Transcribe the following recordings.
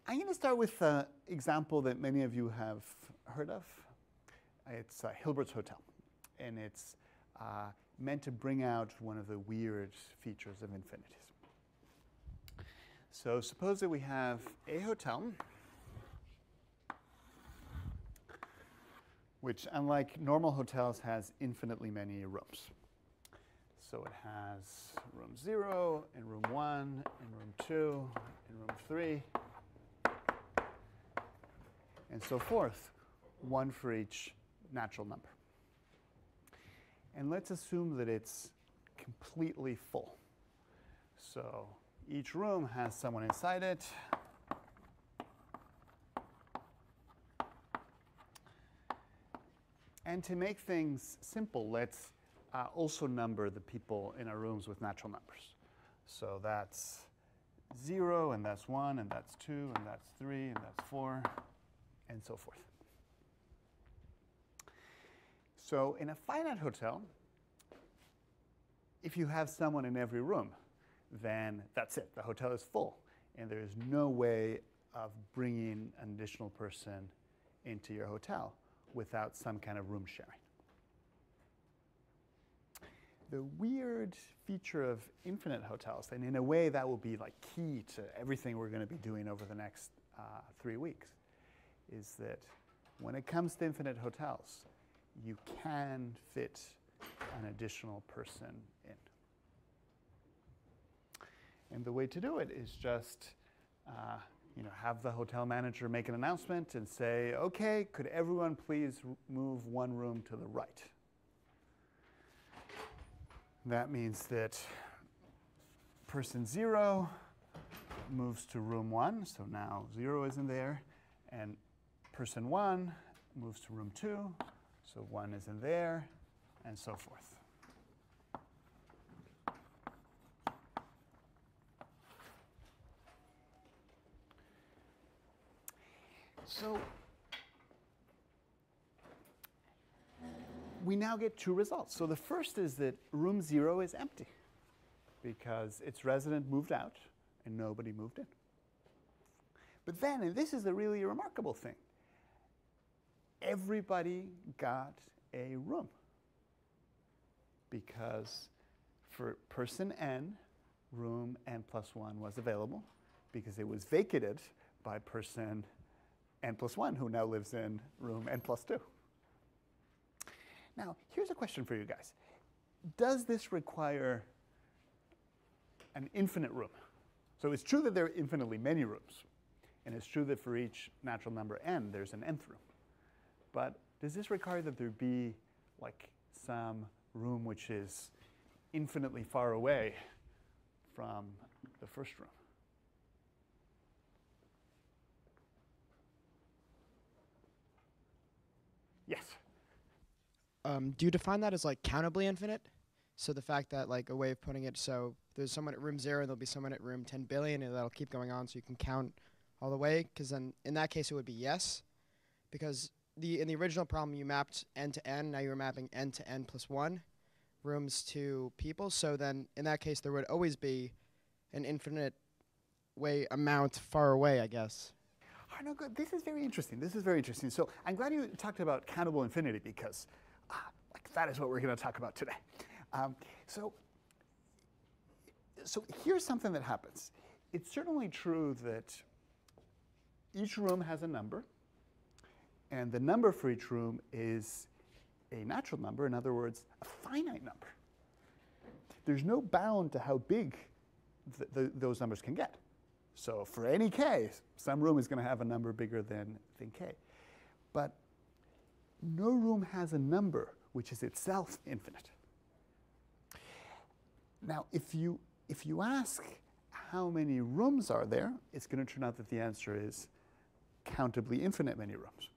I'm going to start with an example that many of you have heard of. It's Hilbert's Hotel, and it's meant to bring out one of the weird features of infinities. So suppose that we have a hotel, which, unlike normal hotels, has infinitely many rooms. So it has room 0, and room 1, and room 2, and room 3, and so forth, one for each natural number. And let's assume that it's completely full. So each room has someone inside it. And to make things simple, let's also number the people in our rooms with natural numbers. So that's 0, and that's 1, and that's 2, and that's 3, and that's 4, and so forth. So in a finite hotel, if you have someone in every room, then that's it. The hotel is full, and there is no way of bringing an additional person into your hotel without some kind of room sharing. The weird feature of infinite hotels, and in a way that will be like key to everything we're going to be doing over the next 3 weeks, is that when it comes to infinite hotels, you can fit an additional person in. And the way to do it is just have the hotel manager make an announcement and say, OK, could everyone please move one room to the right? That means that person 0 moves to room 1, so now 0 isn't there, and person 1 moves to room 2, so 1 isn't there, and so forth. So we now get 2 results. So the first is that room 0 is empty because its resident moved out and nobody moved in. But then, and this is the really remarkable thing, everybody got a room because for person n, room n+1 was available because it was vacated by person n+1, who now lives in room n+2. Now, here's a question for you guys. Does this require an infinite room? So it's true that there are infinitely many rooms, and it's true that for each natural number n, there's an nth room. But does this require that there be like some room which is infinitely far away from the first room? Yes? Do you define that as like countably infinite? So the fact that, like, a way of putting it, so there's someone at room 0, and there'll be someone at room 10 billion, and that'll keep going on so you can count all the way? Because then in that case it would be yes. Because in the original problem you mapped n to n, now you're mapping n to n+1 rooms to people. So then in that case there would always be an infinite way amount far away, I guess. Oh, no, good. This is very interesting. This is very interesting. So I'm glad you talked about countable infinity because that is what we're going to talk about today. So here's something that happens. It's certainly true that each room has a number, and the number for each room is a natural number, in other words, a finite number. There's no bound to how big those numbers can get. So for any k, some room is going to have a number bigger than k. But no room has a number which is itself infinite. Now, if you ask how many rooms are there, it's going to turn out that the answer is countably infinite many rooms.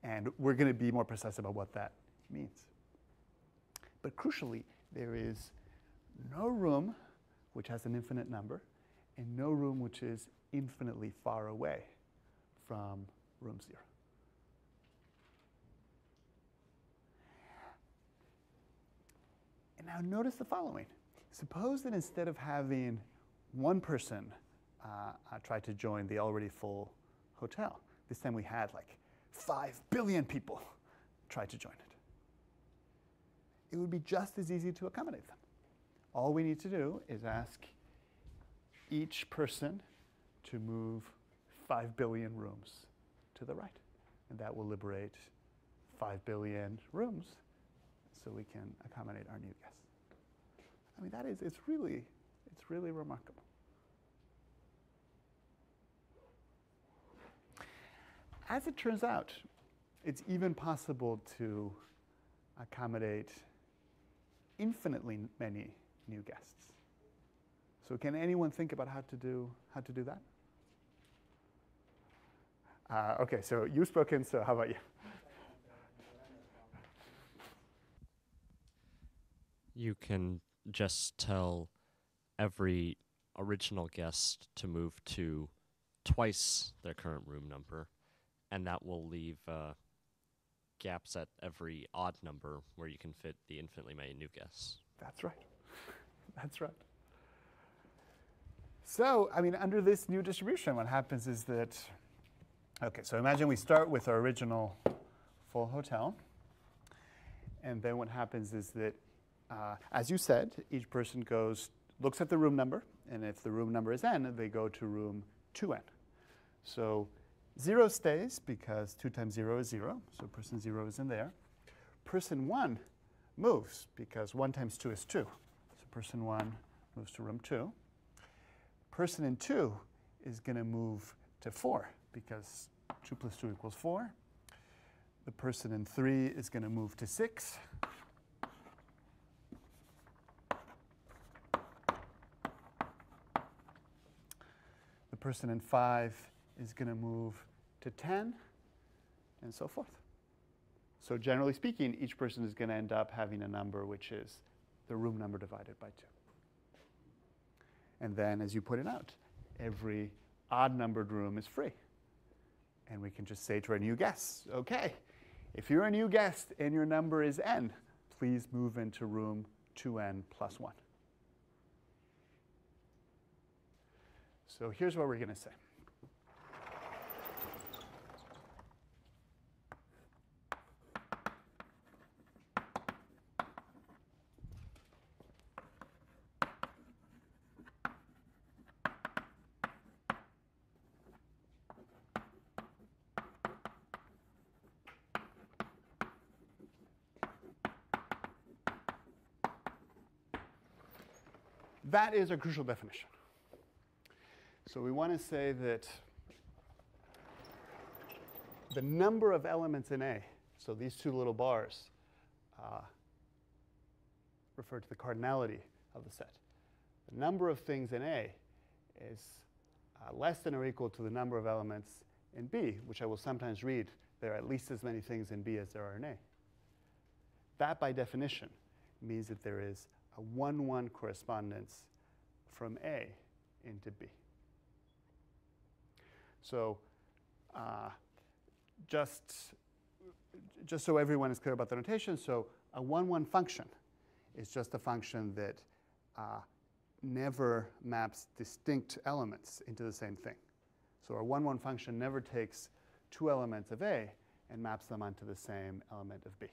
And we're going to be more precise about what that means. But crucially, there is no room which has an infinite number, and no room which is infinitely far away from room 0. And now notice the following. Suppose that instead of having one person try to join the already full hotel. This time we had like 5 billion people try to join it. It would be just as easy to accommodate them. All we need to do is ask each person to move 5 billion rooms to the right. And that will liberate 5 billion rooms so we can accommodate our new guests. I mean, it's really remarkable. As it turns out, it's even possible to accommodate infinitely many new guests. So can anyone think about how to do that? Okay, so you've spoken, so how about you? You can just tell every original guest to move to twice their current room number, and that will leave gaps at every odd number where you can fit the infinitely many new guests. That's right. That's right. So, I mean, under this new distribution, what happens is that, okay, so imagine we start with our original full hotel. And then what happens is that, as you said, each person looks at the room number. And if the room number is n, they go to room 2n. So 0 stays because 2 times 0 is 0. So person 0 is in there. Person 1 moves because 1 times 2 is 2. So person 1 moves to room 2. Person in 2 is going to move to 4 because 2 plus 2 equals 4. The person in 3 is going to move to 6. The person in 5 is going to move to 10, and so forth. So generally speaking, each person is going to end up having a number which is the room number divided by 2. And then, as you pointed out, every odd-numbered room is free. And we can just say to our new guests, OK, if you're a new guest and your number is n, please move into room 2n plus 1. So here's what we're going to say. That is a crucial definition. So we want to say that the number of elements in A, so these two little bars, refer to the cardinality of the set. The number of things in A is less than or equal to the number of elements in B, which I will sometimes read, there are at least as many things in B as there are in A. That, by definition, means that there is a 1-1 correspondence from A into B. So just so everyone is clear about the notation, so a 1-1 function is just a function that never maps distinct elements into the same thing. So our 1-1 function never takes two elements of A and maps them onto the same element of B.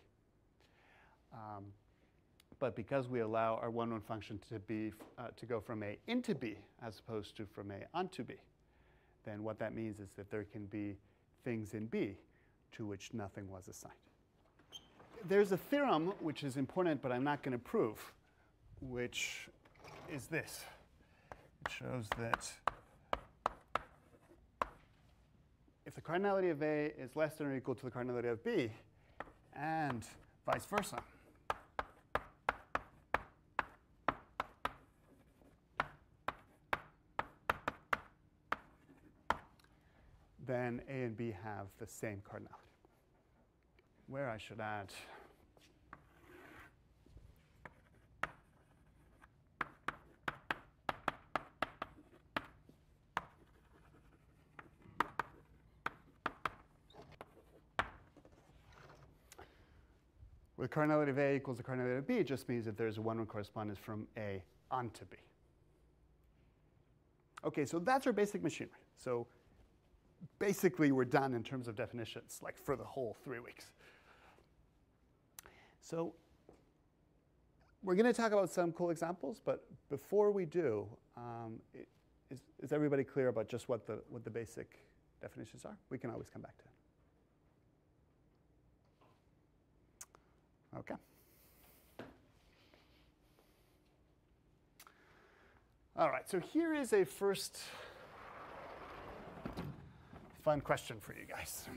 But because we allow our 1-1 function to go from A into B as opposed to from A onto B, then what that means is that there can be things in B to which nothing was assigned. There's a theorem which is important, but I'm not going to prove, which is this. It shows that if the cardinality of A is less than or equal to the cardinality of B, and vice versa, then A and B have the same cardinality. Where I should add where the cardinality of A equals the cardinality of B, it just means that there's a 1-1 correspondence from A onto B. OK, so that's our basic machinery. So basically we're done in terms of definitions, like for the whole 3 weeks. So we're going to talk about some cool examples, but before we do, is everybody clear about just what the basic definitions are? We can always come back to it. OK. All right, so here is a first fun question for you guys.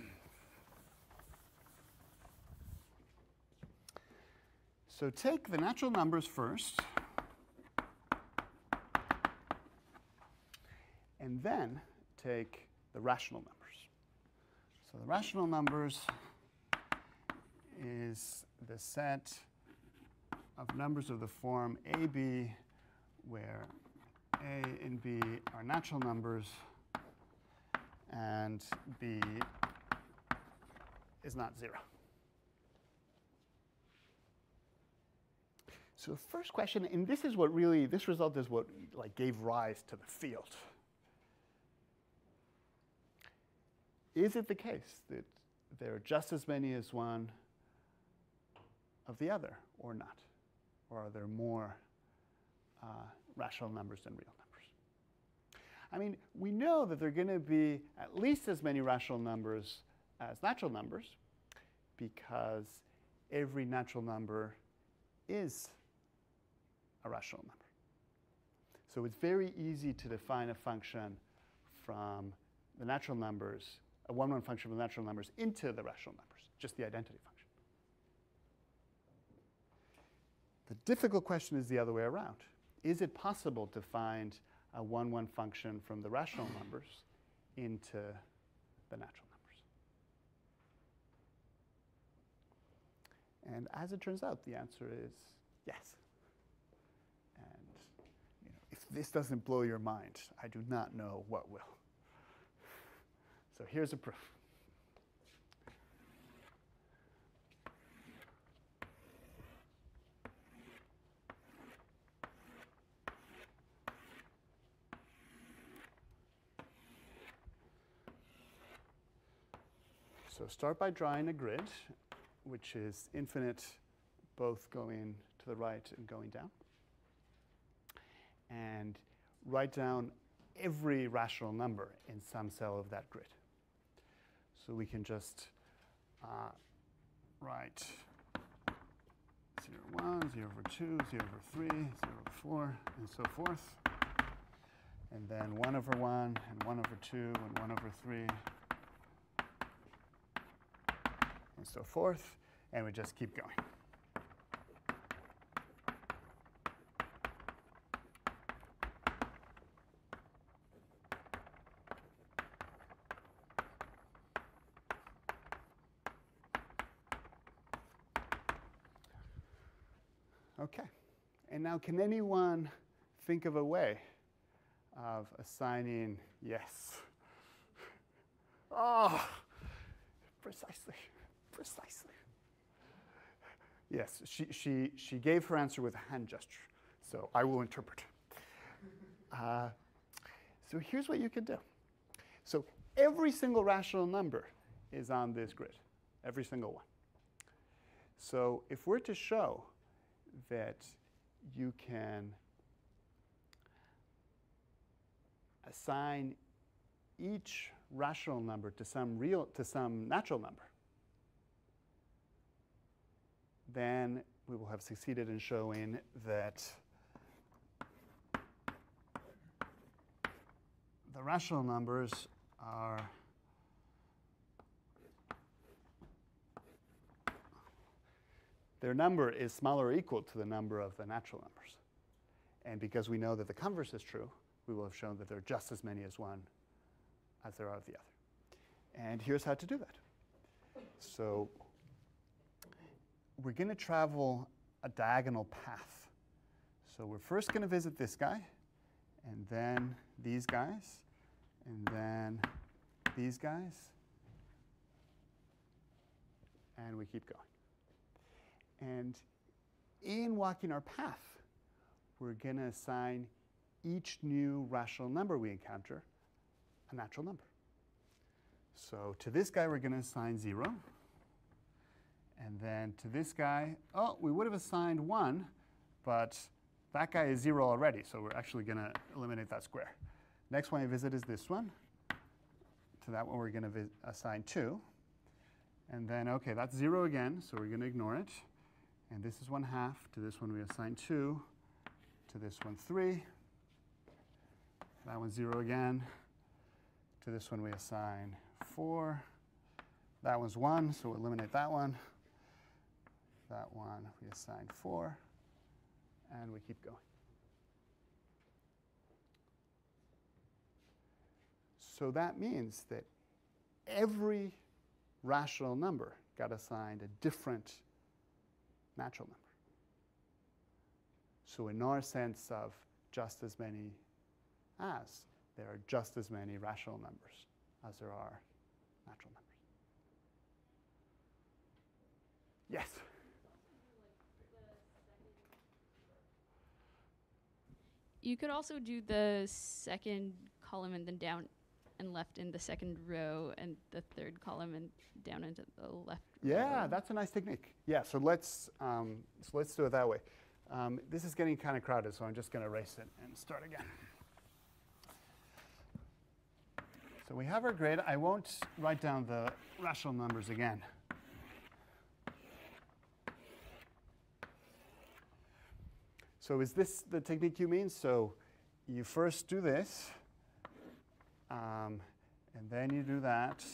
So take the natural numbers first, and then take the rational numbers. So the rational numbers is the set of numbers of the form AB, where A and B are natural numbers, and B is not 0. So the first question, and this is what really, this result is what like gave rise to the field. Is it the case that there are just as many as one of the other, or not? Or are there more rational numbers than real numbers? I mean, we know that there are going to be at least as many rational numbers as natural numbers, because every natural number is a rational number. So it's very easy to define a function from the natural numbers, a one-one function from the natural numbers into the rational numbers, just the identity function. The difficult question is the other way around. Is it possible to find a one-one function from the rational numbers into the natural numbers? And as it turns out, the answer is yes. And if this doesn't blow your mind, I do not know what will. So here's a proof. So start by drawing a grid, which is infinite, both going to the right and going down. And write down every rational number in some cell of that grid. So we can just write 0, 1, 0 over 2, 0 over 3, 0 over 4, and so forth. And then 1 over 1, and 1 over 2, and 1 over 3, and so forth. And we just keep going. OK. And now can anyone think of a way of assigning yes? Oh, precisely. Precisely. Yes, she gave her answer with a hand gesture, so I will interpret. So here's what you can do. So every single rational number is on this grid, every single one. So if we're to show that you can assign each rational number to some natural number, then we will have succeeded in showing that the rational numbers are their number is smaller or equal to the number of the natural numbers. And because we know that the converse is true, we will have shown that there are just as many as one as there are of the other. And here's how to do that. So we're going to travel a diagonal path. So we're first going to visit this guy, and then these guys, and then these guys, and we keep going. And in walking our path, we're going to assign each new rational number we encounter a natural number. So to this guy, we're going to assign 0. And then to this guy, oh, we would have assigned 1, but that guy is 0 already, so we're actually going to eliminate that square. Next one I visit is this one. To that one, we're going to assign 2. And then, OK, that's 0 again, so we're going to ignore it. And this is 1/2. To this one, we assign 2. To this one, 3. That one's 0 again. To this one, we assign 4. That one's 1, so we'll eliminate that one. That one, we assign 4. And we keep going. So that means that every rational number got assigned a different natural number. So in our sense of just as many as, there are just as many rational numbers as there are natural numbers. Yes? You could also do the second column and then down and left in the second row, and the third column and down into the left Yeah, row. that's a nice technique. Yeah, so let's do it that way. This is getting kind of crowded, so I'm just going to erase it and start again. So we have our grid. I won't write down the rational numbers again. So is this the technique you mean? So you first do this, and then you do that,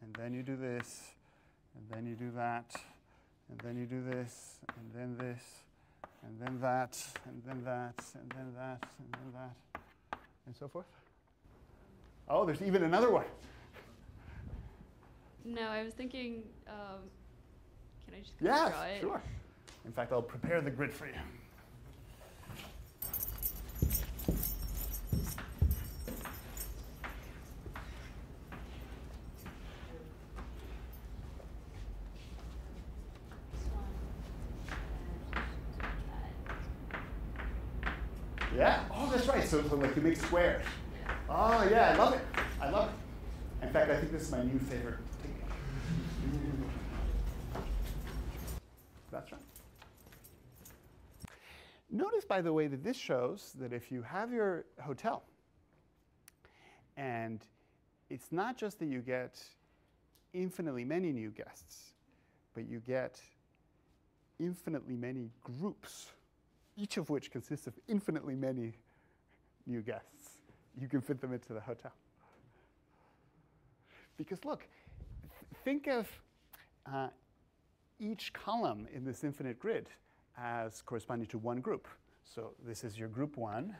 and then you do this, and then you do that, and then you do this, and then this, and then that, and then that, and then that, and then that, and so forth? Oh, there's even another one. No, I was thinking, can I just Yes, draw it? sure. In fact, I'll prepare the grid for you. Yeah? Oh, that's right. So like you make squares. Oh, yeah, I love it. I love it. In fact, I think this is my new favorite technique. That's right. Notice, by the way, that this shows that if you have your hotel, and it's not just that you get infinitely many new guests, but you get infinitely many groups, each of which consists of infinitely many new guests. You can fit them into the hotel. Because look, think of each column in this infinite grid as corresponding to one group. So this is your group 1,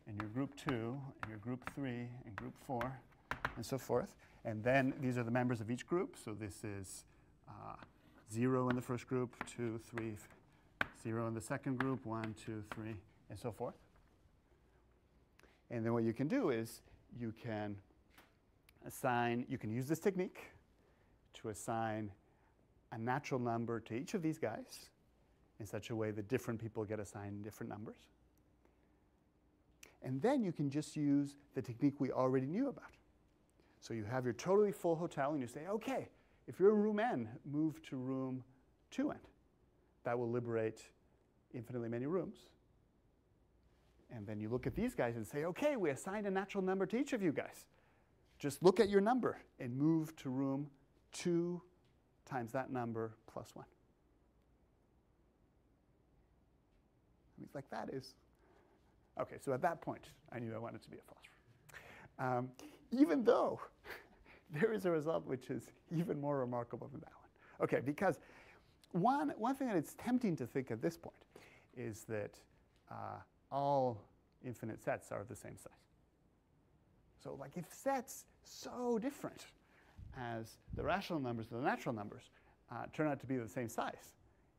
and your group 2, and your group 3, and group 4, and so forth. And then these are the members of each group. So this is 0 in the first group, 2, 3, 0 in the second group, 1, 2, 3, and so forth. And then what you can do is you can use this technique to assign a natural number to each of these guys in such a way that different people get assigned different numbers. And then you can just use the technique we already knew about. So you have your totally full hotel, and you say, OK, if you're in room N, move to room 2N. That will liberate infinitely many rooms. And then you look at these guys and say, OK, we assigned a natural number to each of you guys. Just look at your number and move to room 2 times that number plus 1. I mean, like that is. OK, so at that point, I knew I wanted to be a philosopher. Even though there is a result which is even more remarkable than that one. OK, because one thing that it's tempting to think at this point is that all infinite sets are of the same size. So like if sets so different as the rational numbers and the natural numbers turn out to be the same size,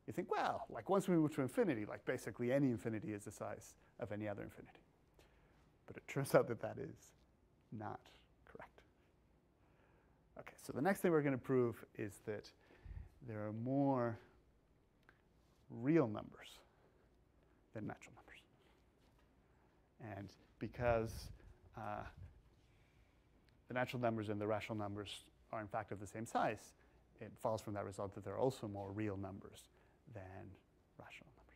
you think, well, like once we move to infinity, like basically any infinity is the size of any other infinity. But it turns out that that is not correct. OK, so the next thing we're going to prove is that there are more real numbers than natural numbers. And because the natural numbers and the rational numbers are in fact of the same size, it follows from that result that there are also more real numbers than rational numbers.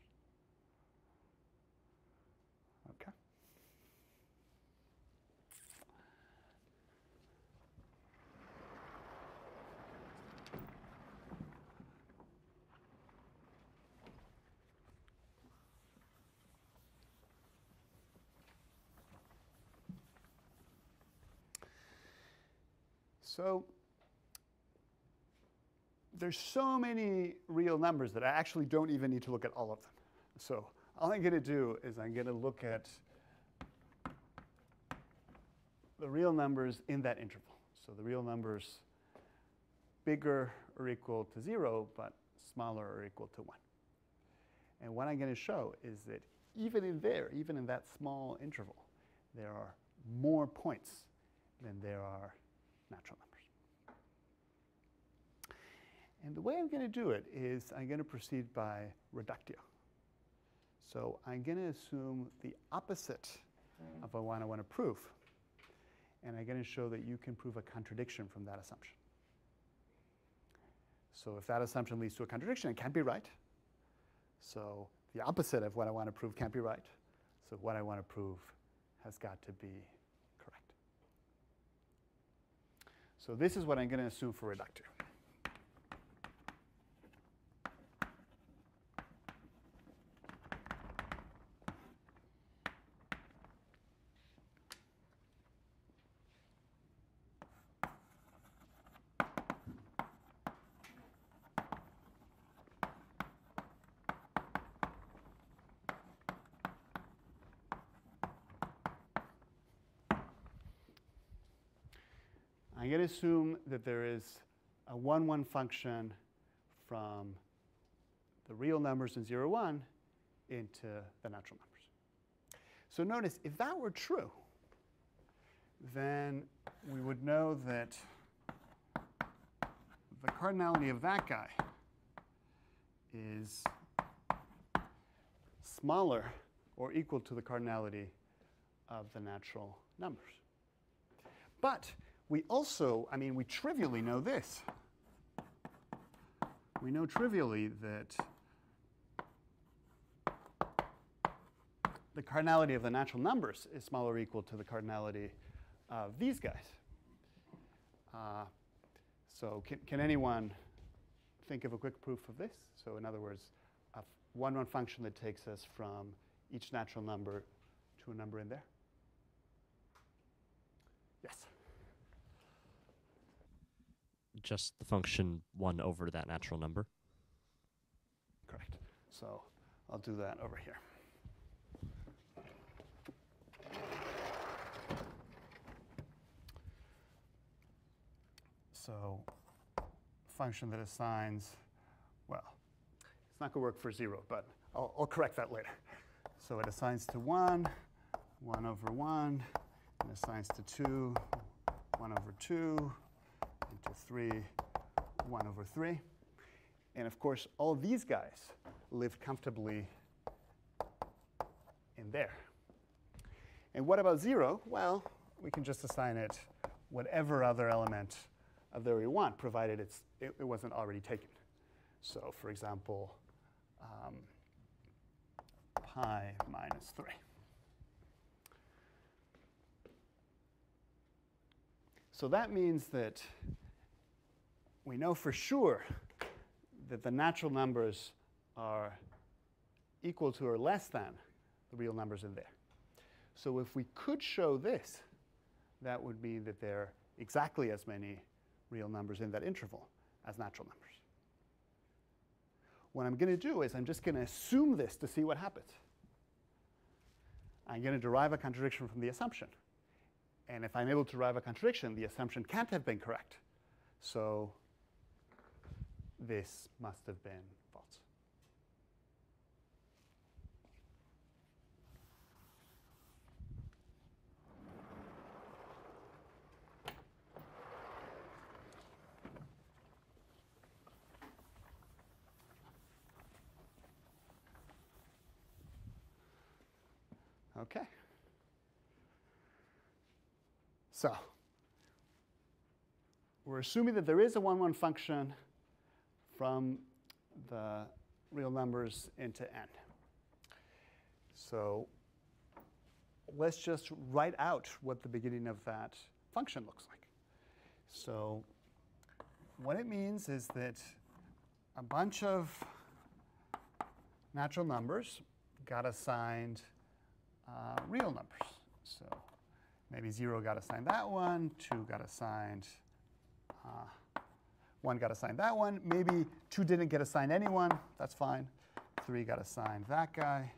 Okay. So there's so many real numbers that I actually don't even need to look at all of them. So all I'm going to do is I'm going to look at the real numbers in that interval. So the real numbers bigger or equal to 0, but smaller or equal to 1. And what I'm going to show is that even in there, even in that small interval, there are more points than there are natural numbers. And the way I'm going to do it is I'm going to proceed by reductio. So I'm going to assume the opposite of what I want to prove. And I'm going to show that you can prove a contradiction from that assumption. So if that assumption leads to a contradiction, it can't be right. So the opposite of what I want to prove can't be right. So what I want to prove has got to be correct. So this is what I'm going to assume for reductio. I'm going to assume that there is a 1, 1 function from the real numbers in 0, 1 into the natural numbers. So notice, if that were true, then we would know that the cardinality of that guy is smaller or equal to the cardinality of the natural numbers. But we also, we trivially know this. We know trivially that the cardinality of the natural numbers is smaller or equal to the cardinality of these guys. So can anyone think of a quick proof of this? So in other words, a 1, 1 function that takes us from each natural number to a number in there? Yes? Just the function 1 over that natural number. Correct. So I'll do that over here. So function that assigns, well, it's not going to work for 0, but I'll correct that later. So it assigns to 1, 1 over 1, and assigns to 2, 1 over 2, and to 3, 1 over 3. And of course, all of these guys live comfortably in there. And what about 0? Well, we can just assign it whatever other element of there we want, provided it wasn't already taken. So for example, pi minus 3. So that means that we know for sure that the natural numbers are equal to or less than the real numbers in there. So if we could show this, that would mean that there are exactly as many real numbers in that interval as natural numbers. What I'm going to do is I'm just going to assume this to see what happens. I'm going to derive a contradiction from the assumption. And if I'm able to derive a contradiction, the assumption can't have been correct. So this must have been false. OK. we're assuming that there is a 1-1 function from the real numbers into n. So let's just write out what the beginning of that function looks like. So what it means is that a bunch of natural numbers got assigned real numbers. So maybe 0 got assigned that one, 2 got assigned, 1 got assigned that one. Maybe 2 didn't get assigned anyone. That's fine. 3 got assigned that guy,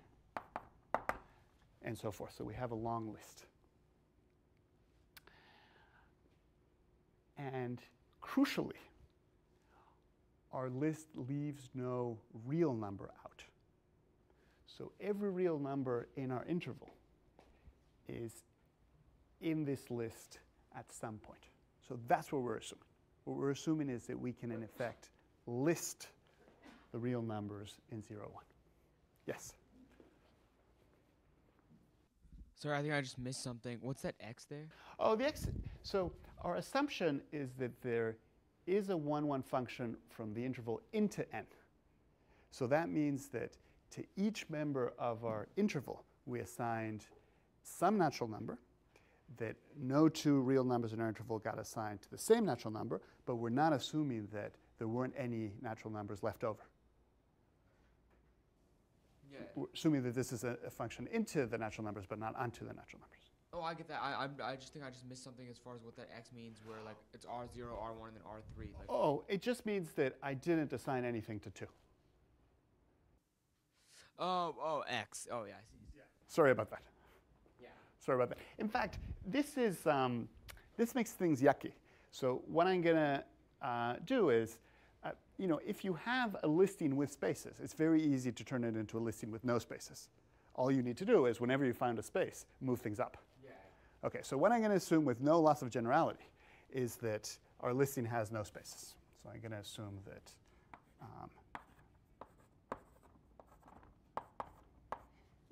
and so forth. So we have a long list. And crucially, our list leaves no real number out. So every real number in our interval is in this list at some point. So that's what we're assuming. What we're assuming is that we can, in effect, list the real numbers in 0, 1. Yes? Sorry, I think I just missed something. What's that x there? Oh, the x. So our assumption is that there is a 1-1 function from the interval into n. So that means that to each member of our interval, we assigned some natural number, that no 2 real numbers in our interval got assigned to the same natural number, but we're not assuming that there weren't any natural numbers left over. Yeah. We're assuming that this is a function into the natural numbers, but not onto the natural numbers. Oh, I get that. I just think I just missed something as far as what that x means, where like it's R0, R1, and then R3. Like. Oh, it just means that I didn't assign anything to 2. Oh, x. Oh, yeah, I see. Yeah. Sorry about that. Yeah. Sorry about that. In fact, this makes things yucky. So what I'm going to do is, if you have a listing with spaces, it's very easy to turn it into a listing with no spaces. All you need to do is, whenever you find a space, move things up. Yeah. OK, so what I'm going to assume with no loss of generality is that our listing has no spaces. So I'm going to assume that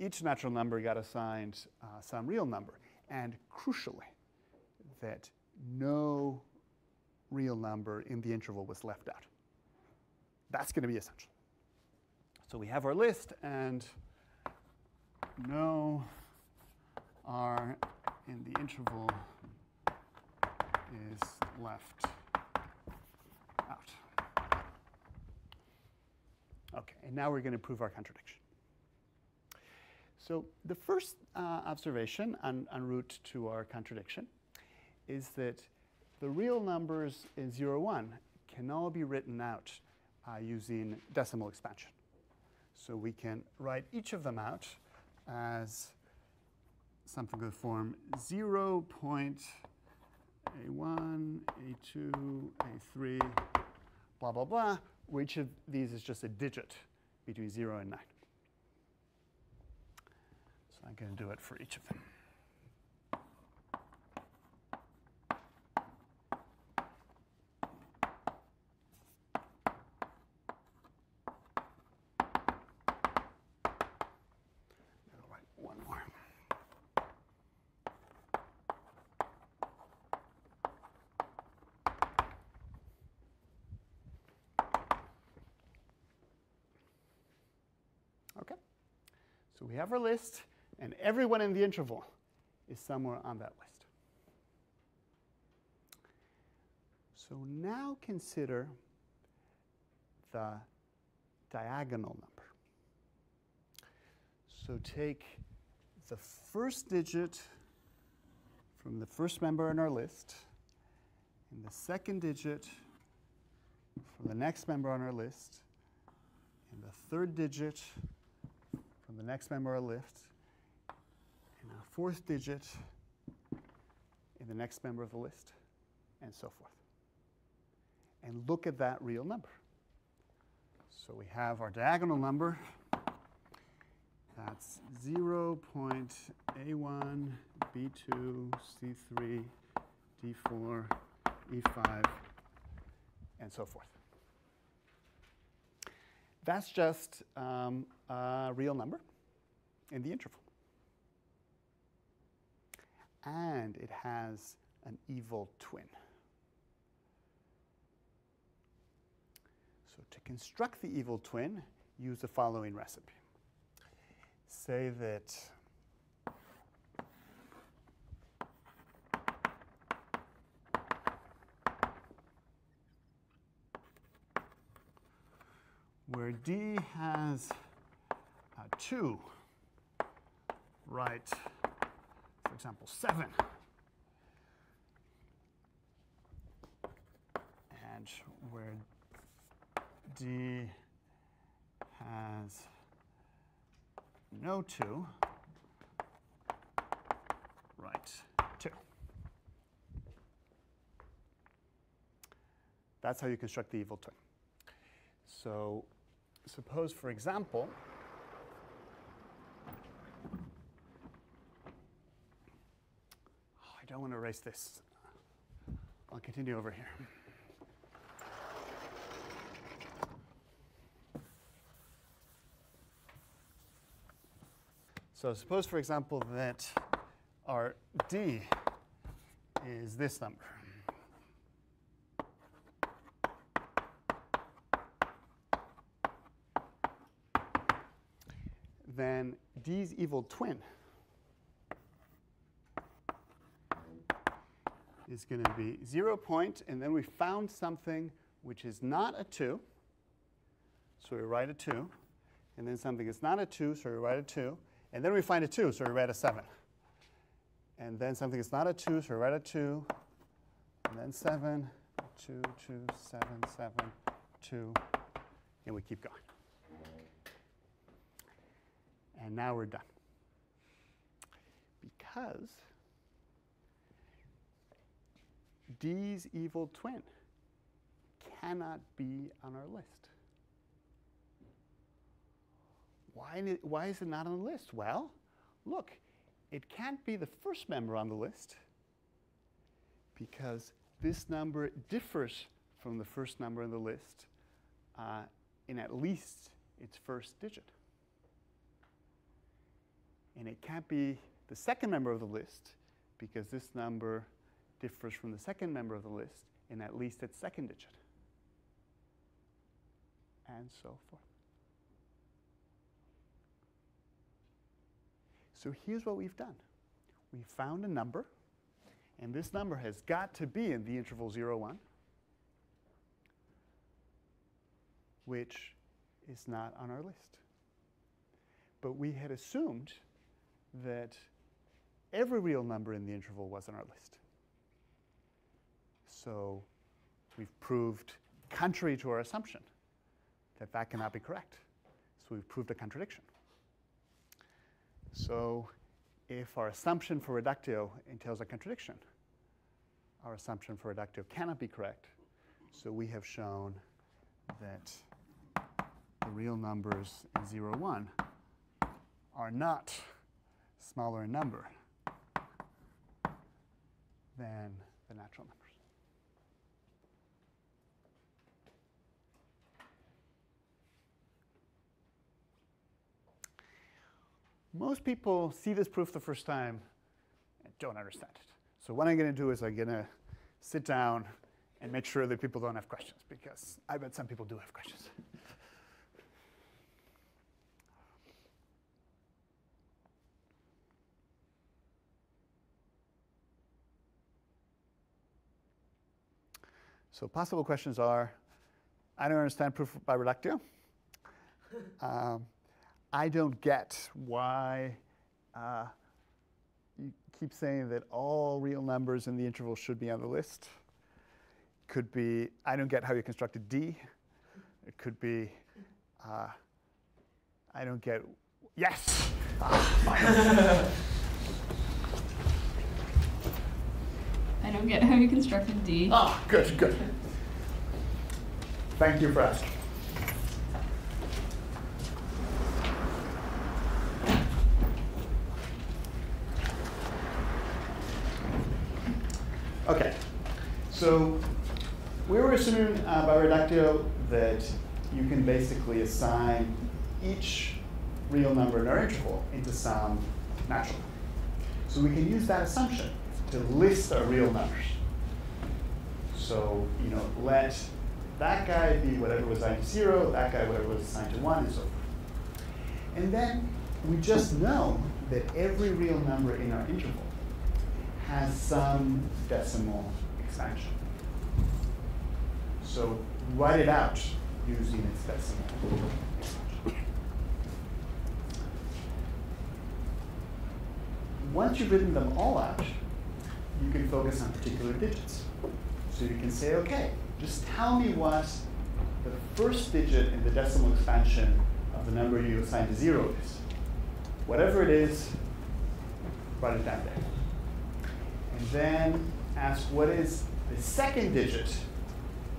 each natural number got assigned some real number, and crucially, that no real number in the interval was left out. That's going to be essential. So we have our list, and no r in the interval is left out. OK, and now we're going to prove our contradiction. So the first observation en route to our contradiction is that the real numbers in 0, 1 can all be written out using decimal expansion. So we can write each of them out as something of the form 0.A1, A2, A3, blah, blah, blah, where each of these is just a digit between 0 and 9. So I'm going to do it for each of them. I'll write one more. OK. So we have our list. And everyone in the interval is somewhere on that list. So now consider the diagonal number. So take the first digit from the first member in our list, and the second digit from the next member on our list, and the third digit from the next member on our list, and a fourth digit in the next member of the list, and so forth. And look at that real number. So we have our diagonal number. That's 0.A1, B2, C3, D4, E5, and so forth. That's just a real number in the interval. And it has an evil twin. So to construct the evil twin, use the following recipe. Say that where D has 2, write, for example, 7. And where D has no 2, write 2. That's how you construct the evil twin. So suppose, for example, I don't want to erase this. I'll continue over here. So suppose, for example, that our D is this number. Then D's evil twin is going to be 0 point, and then we found something which is not a 2, so we write a 2, and then something is not a 2, so we write a 2, and then we find a 2, so we write a 7. And then something is not a 2, so we write a 2, and then 7, 2, 2, 7, 7, 2, and we keep going. And now we're done. Because D's evil twin cannot be on our list. Why is it not on the list? Well, look, it can't be the first member on the list because this number differs from the first number on the list in at least its first digit. And it can't be the second member of the list because this number differs from the second member of the list in at least its second digit, and so forth. So here's what we've done. We found a number, and this number has got to be in the interval 0, 1, which is not on our list. But we had assumed that every real number in the interval was on our list. So we've proved, contrary to our assumption, that that cannot be correct. So we've proved a contradiction. So if our assumption for reductio entails a contradiction, our assumption for reductio cannot be correct. So we have shown that the real numbers in 0, 1 are not smaller in number than the natural numbers. Most people see this proof the first time and don't understand it. So what I'm going to do is I'm going to sit down and make sure that people don't have questions, because I bet some people do have questions. So possible questions are, I don't understand proof by reductio. I don't get why you keep saying that all real numbers in the interval should be on the list. Could be, I don't get how you constructed D. It could be, I don't get, yes! I don't get how you constructed D. Ah, good, good. Thank you for asking. Okay, so we were assuming by reductio that you can basically assign each real number in our interval into some natural number. So we can use that assumption to list our real numbers. So, let that guy be whatever was assigned to 0, that guy whatever was assigned to 1, and so forth. And then we just know that every real number in our interval has some decimal expansion. So write it out using its decimal expansion. Once you've written them all out, you can focus on particular digits. So you can say, OK, just tell me what the first digit in the decimal expansion of the number you assign to 0 is. Whatever it is, write it down there. And then ask what is the second digit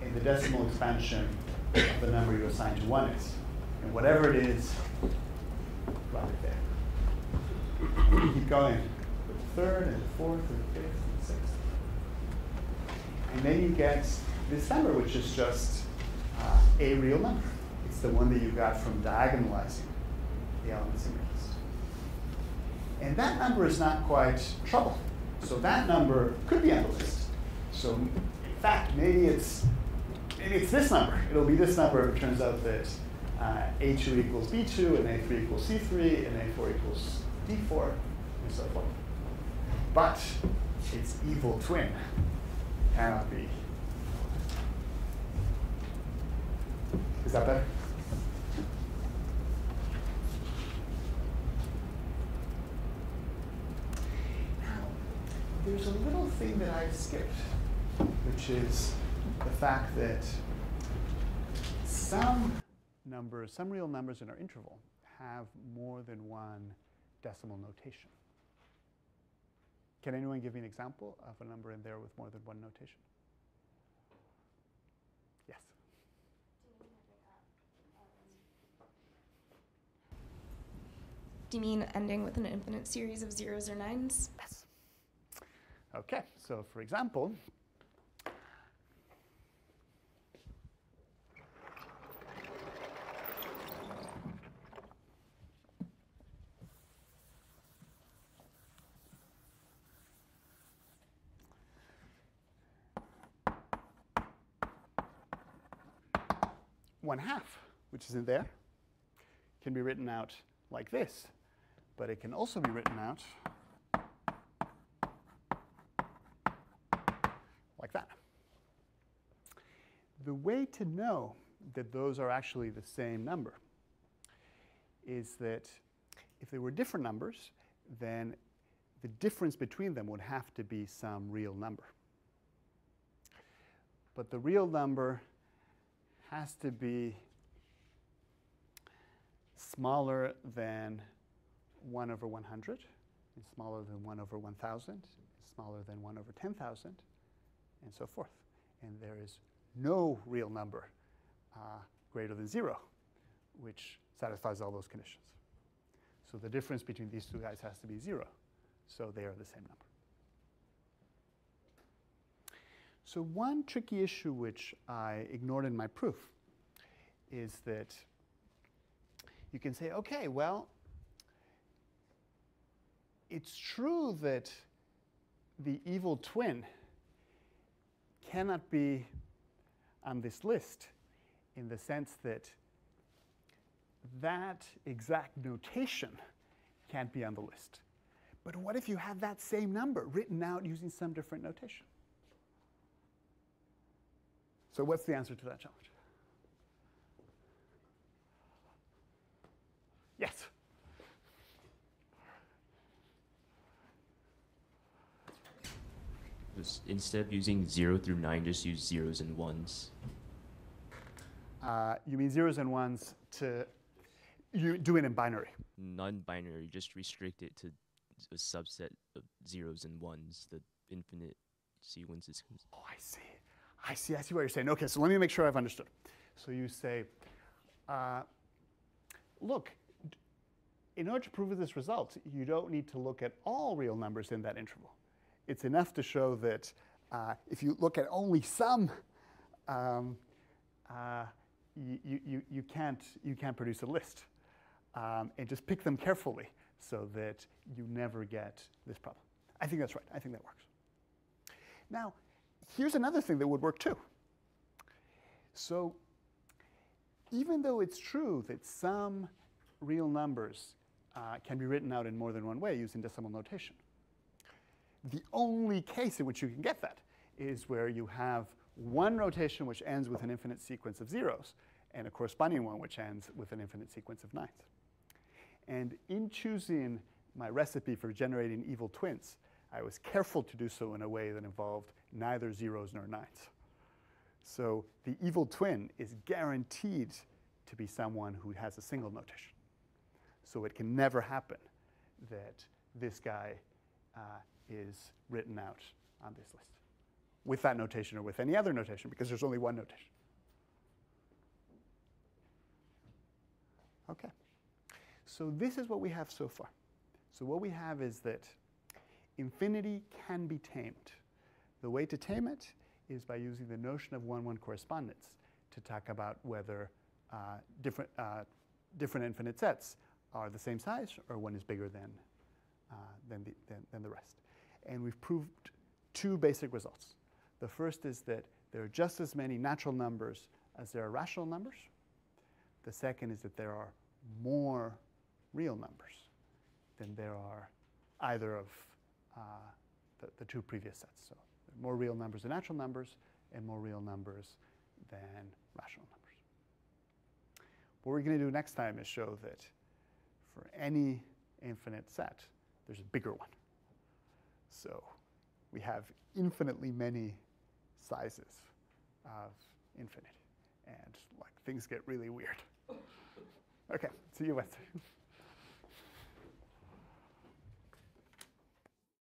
in the decimal expansion of the number you assign to 1 is. And whatever it is, write it there. And you keep going with the third and the fourth and the fifth and the sixth. And then you get this number, which is just a real number. It's the one that you got from diagonalizing the elements in your list. And that number is not quite trouble. So that number could be on the list. So in fact, maybe it's this number. It'll be this number if it turns out that A2 equals B2, and A3 equals C3, and A4 equals D4, and so forth. But its evil twin cannot be. Is that better? Now, there's a little thing that I skipped, which is the fact that some real numbers in our interval, have more than one decimal notation. Can anyone give me an example of a number in there with more than one notation? Yes. Do you mean ending with an infinite series of zeros or nines? Yes. OK, so for example, one half, which is in there, can be written out like this. But it can also be written out like that. The way to know that those are actually the same number is that if they were different numbers, then the difference between them would have to be some real number. But the real number has to be smaller than 1 over 100, and smaller than 1 over 1,000, and smaller than 1 over 10,000, and so forth. And there is no real number greater than 0, which satisfies all those conditions. So the difference between these two guys has to be 0. So they are the same number. So one tricky issue which I ignored in my proof is that you can say, OK, well, it's true that the evil twin cannot be on this list in the sense that that exact notation can't be on the list. But what if you have that same number written out using some different notation? So what's the answer to that challenge? Yes? Instead of using 0 through 9, just use zeros and ones. You mean zeros and ones to you do it in binary? Non-binary, just restrict it to a subset of zeros and ones, the infinite sequences. Oh, I see. I see what you're saying. OK, so let me make sure I've understood. So you say, look, in order to prove this result, you don't need to look at all real numbers in that interval. It's enough to show that if you look at only some, you can't produce a list. And just pick them carefully so that you never get this problem. I think that's right. I think that works. Now, here's another thing that would work too. So even though it's true that some real numbers can be written out in more than one way using decimal notation, the only case in which you can get that is where you have one rotation which ends with an infinite sequence of zeros and a corresponding one which ends with an infinite sequence of nines. And in choosing my recipe for generating evil twins, I was careful to do so in a way that involved neither zeros nor nines. So the evil twin is guaranteed to be someone who has a single notation. So it can never happen that this guy is written out on this list with that notation or with any other notation, because there's only one notation. OK. So this is what we have so far. So what we have is that infinity can be tamed. The way to tame it is by using the notion of 1-1 correspondence to talk about whether different infinite sets are the same size or one is bigger than the rest. And we've proved two basic results. The first is that there are just as many natural numbers as there are rational numbers. The second is that there are more real numbers than there are either of the two previous sets. So there are more real numbers than natural numbers and more real numbers than rational numbers. What we're going to do next time is show that for any infinite set, there's a bigger one. So we have infinitely many sizes of infinity. And like things get really weird. OK, see you Wednesday.